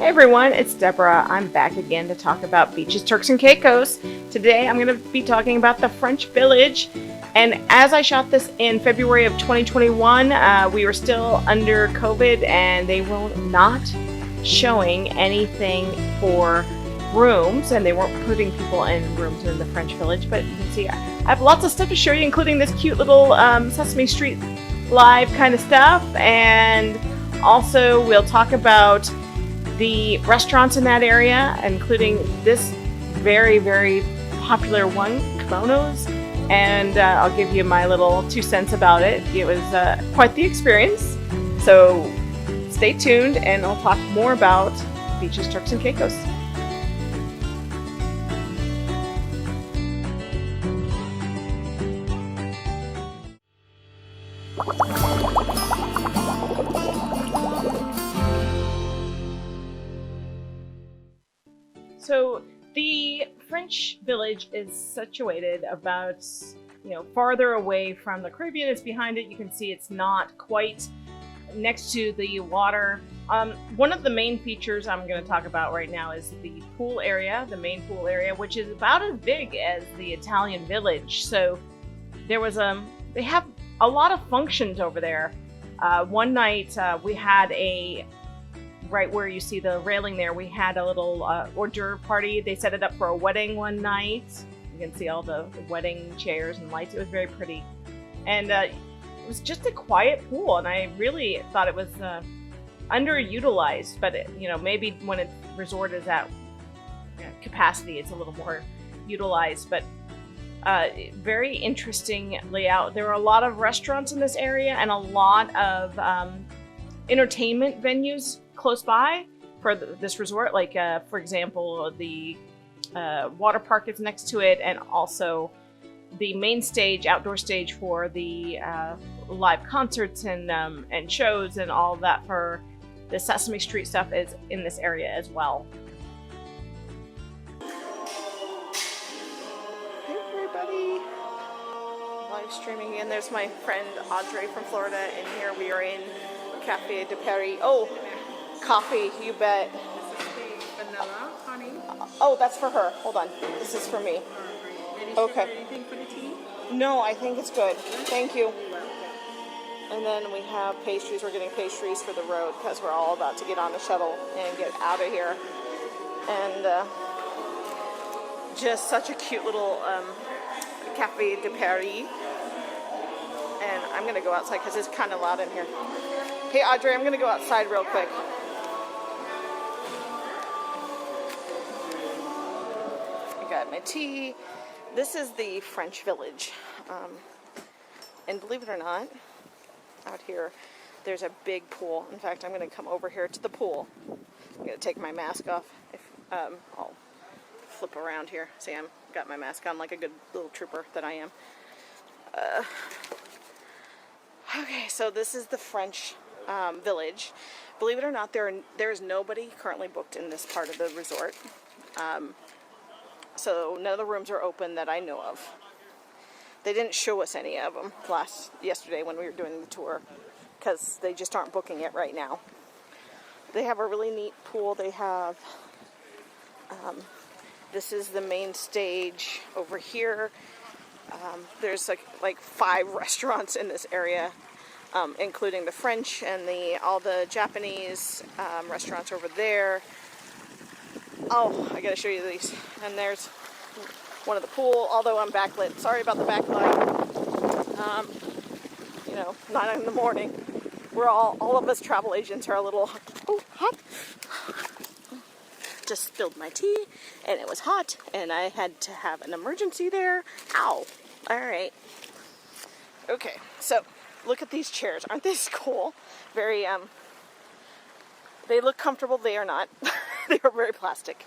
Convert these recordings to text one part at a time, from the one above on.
Hey everyone, it's Deborah. I'm back again to talk about Beaches, Turks, and Caicos. Today I'm going to be talking about the French Village. And as I shot this in February of 2021, we were still under COVID and they were not showing anything for rooms, and they weren't putting people in rooms in the French Village. But you can see I have lots of stuff to show you, including this cute little Sesame Street live kind of stuff. And also we'll talk about the restaurants in that area, including this very, very popular one, Kimonos, and I'll give you my little 2 cents about it. It was quite the experience, so stay tuned and I'll talk more about Beaches, Turks, and Caicos. So the French Village is situated about, farther away from the Caribbean. It's behind it. You can see it's not quite next to the water. One of the main features I'm going to talk about right now is the pool area, the main pool area, which is about as big as the Italian Village. So there was they have a lot of functions over there. One night we had right where you see the railing there, we had a little hors d'oeuvre party. They set it up for a wedding one night. You can see all the wedding chairs and lights. It was very pretty. And it was just a quiet pool, and I really thought it was underutilized. But maybe when a resort is at capacity, it's a little more utilized. But very interesting layout. There are a lot of restaurants in this area and a lot of entertainment venues close by for this resort, like for example the water park is next to it, and also the main stage, outdoor stage for the live concerts and shows and all of that for the Sesame Street stuff is in this area as well. Hey everybody, live streaming, and there's my friend Audrey from Florida, and here we are in Cafe de Paris. Oh, coffee, you bet. This is the vanilla, honey. Oh, that's for her. Hold on. This is for me. Okay. Anything for the tea? No, I think it's good. Thank you. And then we have pastries. We're getting pastries for the road because we're all about to get on the shuttle and get out of here. And just such a cute little Cafe de Paris. And I'm going to go outside because it's kind of loud in here. Hey, Audrey, I'm going to go outside real quick. I got my tea. This is the French Village. And believe it or not, out here, there's a big pool. In fact, I'm going to come over here to the pool. I'm going to take my mask off. I'll flip around here. See, I've got my mask on like a good little trooper that I am. Okay, so this is the French Village. Believe it or not, there is nobody currently booked in this part of the resort. So none of the rooms are open that I know of. They didn't show us any of them yesterday when we were doing the tour, because they just aren't booking it right now. They have a really neat pool. They have this is the main stage over here. There's like 5 restaurants in this area, including the French and all the Japanese restaurants over there. Oh, I gotta show you these. And there's one of the pool, although I'm backlit. Sorry about the backlight. 9 in the morning. We're all of us travel agents are a little hot. Just spilled my tea, and it was hot, and I had to have an emergency there. Ow. All right. Okay, so look at these chairs. Aren't these cool? Very, they look comfortable. They are not. They are very plastic.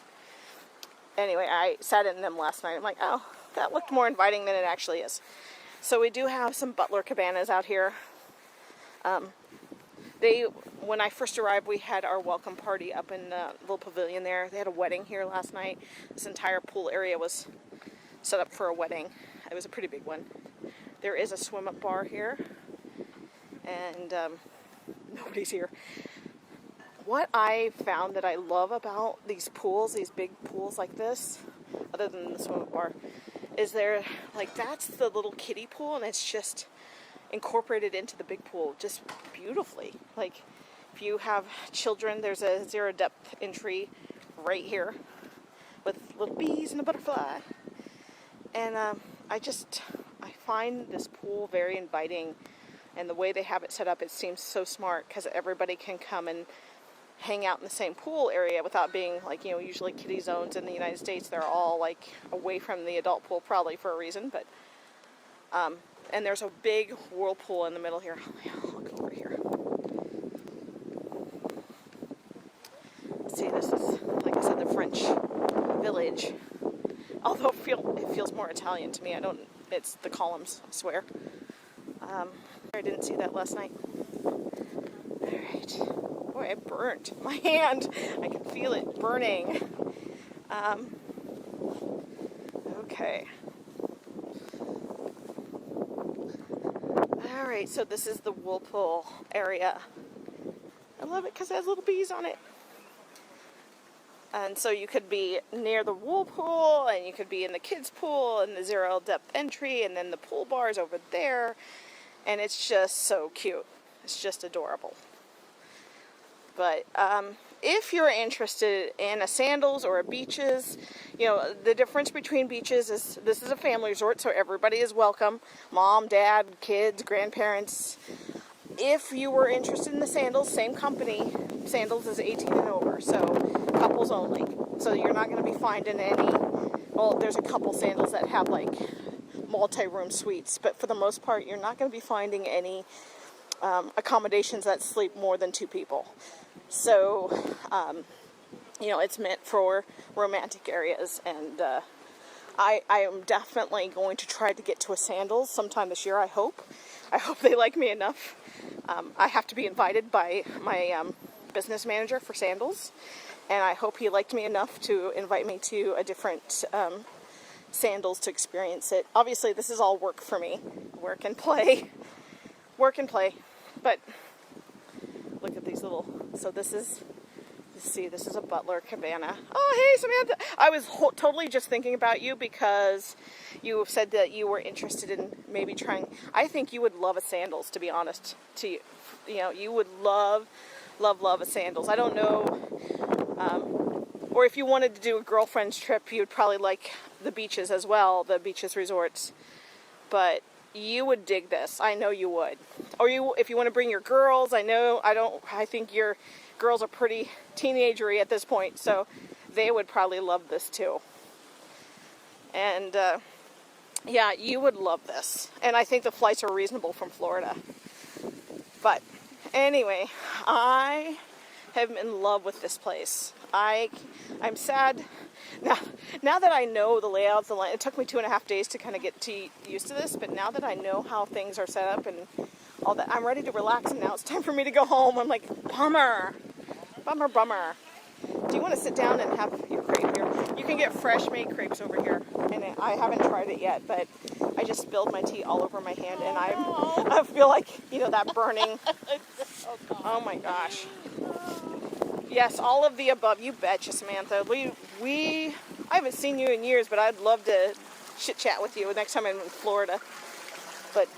Anyway, I sat in them last night. I'm like, oh, that looked more inviting than it actually is. So we do have some butler cabanas out here. When I first arrived, we had our welcome party up in the little pavilion there. They had a wedding here last night. This entire pool area was set up for a wedding. It was a pretty big one. There is a swim-up bar here, and nobody's here. what I found that I love about these pools, these big pools like this, other than the swimming bar, is they're like, that's the little kiddie pool, and it's just incorporated into the big pool just beautifully. Like, if you have children, there's a zero depth entry right here with little bees and a butterfly. And I find this pool very inviting, and the way they have it set up, it seems so smart because everybody can come and hang out in the same pool area without being like, you know, usually kiddie zones in the United States, they're all like away from the adult pool, probably for a reason, but and there's a big whirlpool in the middle here. I'll go over here. See, this is, like I said, the French village. Although it feels more Italian to me. It's the columns, I swear. I didn't see that last night. Alright. Boy, it burnt my hand. I can feel it burning. Okay. Alright, so this is the whirlpool area. I love it because it has little bees on it. And so you could be near the whirlpool, and you could be in the kids' pool, and the zero depth entry, and then the pool bar is over there. And it's just so cute. It's just adorable. But if you're interested in a Sandals or a Beaches, you know, the difference between Beaches is this is a family resort, so everybody is welcome. Mom, dad, kids, grandparents. If you were interested in the Sandals, same company. Sandals is 18 and over, so couples only. So you're not going to be finding any, well, there's a couple Sandals that have like multi-room suites, but for the most part, you're not going to be finding any accommodations that sleep more than 2 people. So, you know, it's meant for romantic areas, and I am definitely going to try to get to a Sandals sometime this year, I hope. I hope they like me enough. I have to be invited by my business manager for Sandals, and I hope he liked me enough to invite me to a different Sandals to experience it. Obviously, this is all work for me. Work and play. Work and play. But look at these little, so this is, see, this is a butler cabana. Oh, hey, Samantha. I was totally just thinking about you because you have said that you were interested in maybe trying. I think you would love a Sandals, to be honest. You know, you would love a Sandals. I don't know, or if you wanted to do a girlfriend's trip, you'd probably like the beaches as well, the Beaches resorts. But you would dig this. I know you would. Or if you want to bring your girls, I think your girls are pretty teenagery at this point, so they would probably love this too. And yeah, you would love this. And I think the flights are reasonable from Florida. But anyway, I am in love with this place. I'm sad now that I know the layout of the land. It took me 2.5 days to kind of get used to this, but now that I know how things are set up and all that, I'm ready to relax, and now it's time for me to go home. I'm like, bummer. Do you want to sit down and have your crepe here? You can get fresh made crepes over here, and I haven't tried it yet, but I just spilled my tea all over my hand, and I feel like, you know, that burning. Oh my gosh. Yes, all of the above. You betcha, Samantha. I haven't seen you in years, but I'd love to chit chat with you next time I'm in Florida. But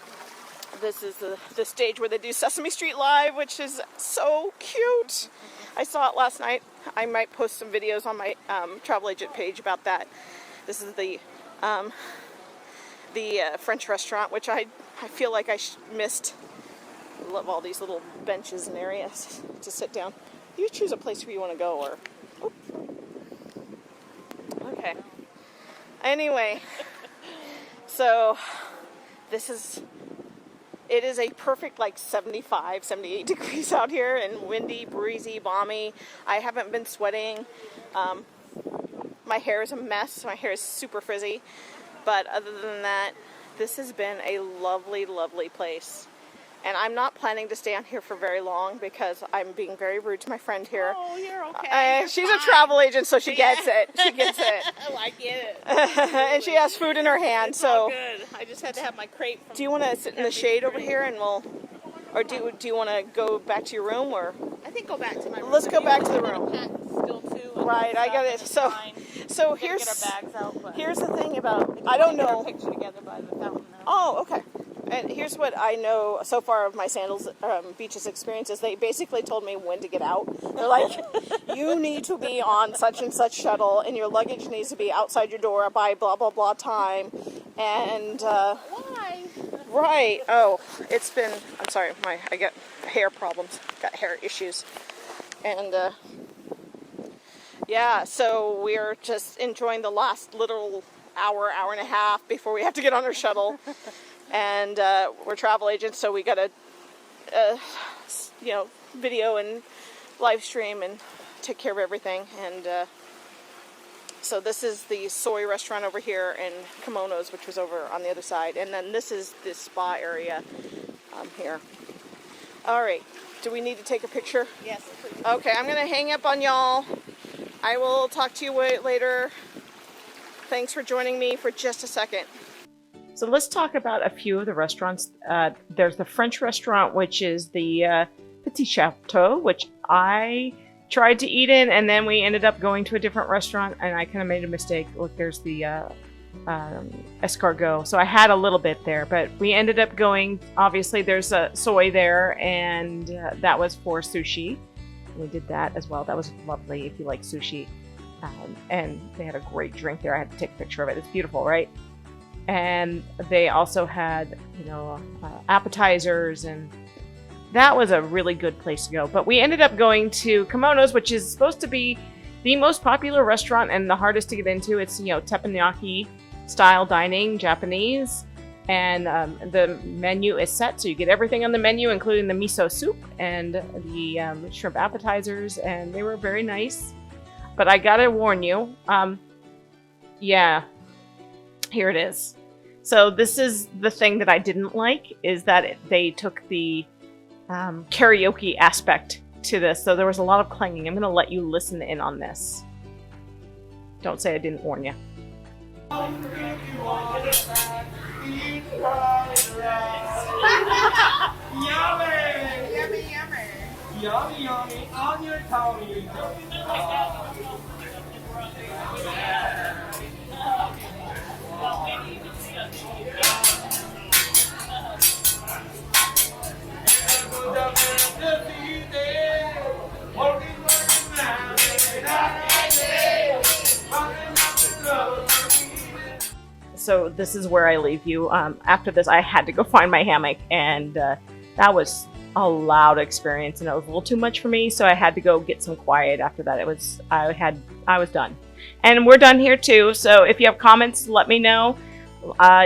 this is the stage where they do Sesame Street Live, which is so cute. I saw it last night. I might post some videos on my travel agent page about that. This is the French restaurant, which I feel like I missed. I love all these little benches and areas to sit down. You choose a place where you want to go, or... Oh. Okay. Anyway, so it is a perfect like 75, 78 degrees out here, and windy, breezy, balmy. I haven't been sweating. My hair is a mess. My hair is super frizzy. But other than that, this has been a lovely, lovely place. And I'm not planning to stay on here for very long because I'm being very rude to my friend here. Oh, you're okay. She's a travel agent, so she gets it. She gets it. Oh, I get it. And she has food in her hand, It's so. all good. I just had to have my crepe. Do you want to sit in the shade over here, and or do you want to go back to your room, or? I think can go back to my room. Let's go back to the room. Pack still too. Right, I got it. So we here's get our bags out, but here's the thing about I don't get our know. picture together by the fountain now. Oh, okay. And here's what I know so far of my sandals beaches experiences. They basically told me when to get out. They're like, you need to be on such and such shuttle, and your luggage needs to be outside your door by blah blah blah time. And Why? right. Oh, it's been. I'm sorry. I got hair problems. Got hair issues. And yeah. So we're just enjoying the last little hour and a half before we have to get on our shuttle. And we're travel agents, so we got to, video and live stream and take care of everything. And so this is the soy restaurant over here in Kimonos, which was over on the other side. And then this is the spa area here. All right. Do we need to take a picture? Yes, please. Okay, I'm going to hang up on y'all. I will talk to you later. Thanks for joining me for just a second. So let's talk about a few of the restaurants. There's the French restaurant, which is the Petit Chateau, which I tried to eat in, and then we ended up going to a different restaurant, and I kind of made a mistake. Look, there's the escargot. So I had a little bit there, but we ended up going, obviously there's a soy there, and that was for sushi. We did that as well. That was lovely if you like sushi. And they had a great drink there. I had to take a picture of it. It's beautiful, right? And they also had, appetizers, and that was a really good place to go. But we ended up going to Kimonos, which is supposed to be the most popular restaurant and the hardest to get into. It's, teppanyaki style dining, Japanese. And the menu is set, so you get everything on the menu, including the miso soup and the shrimp appetizers, and they were very nice. But I gotta warn you, here it is. So this is the thing that I didn't like, is that they took the karaoke aspect to this. So there was a lot of clanging. I'm going to let you listen in on this. Don't say I didn't warn you. Yummy, yummy, on your tummy. So this is where I leave you. After this, I had to go find my hammock, and that was a loud experience, and it was a little too much for me. So I had to go get some quiet after that. I was done, and we're done here too. So if you have comments, let me know.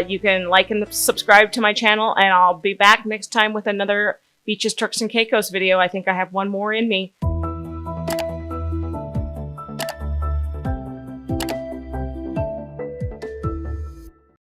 You can like and subscribe to my channel, and I'll be back next time with another Beaches, Turks, and Caicos video. I think I have one more in me.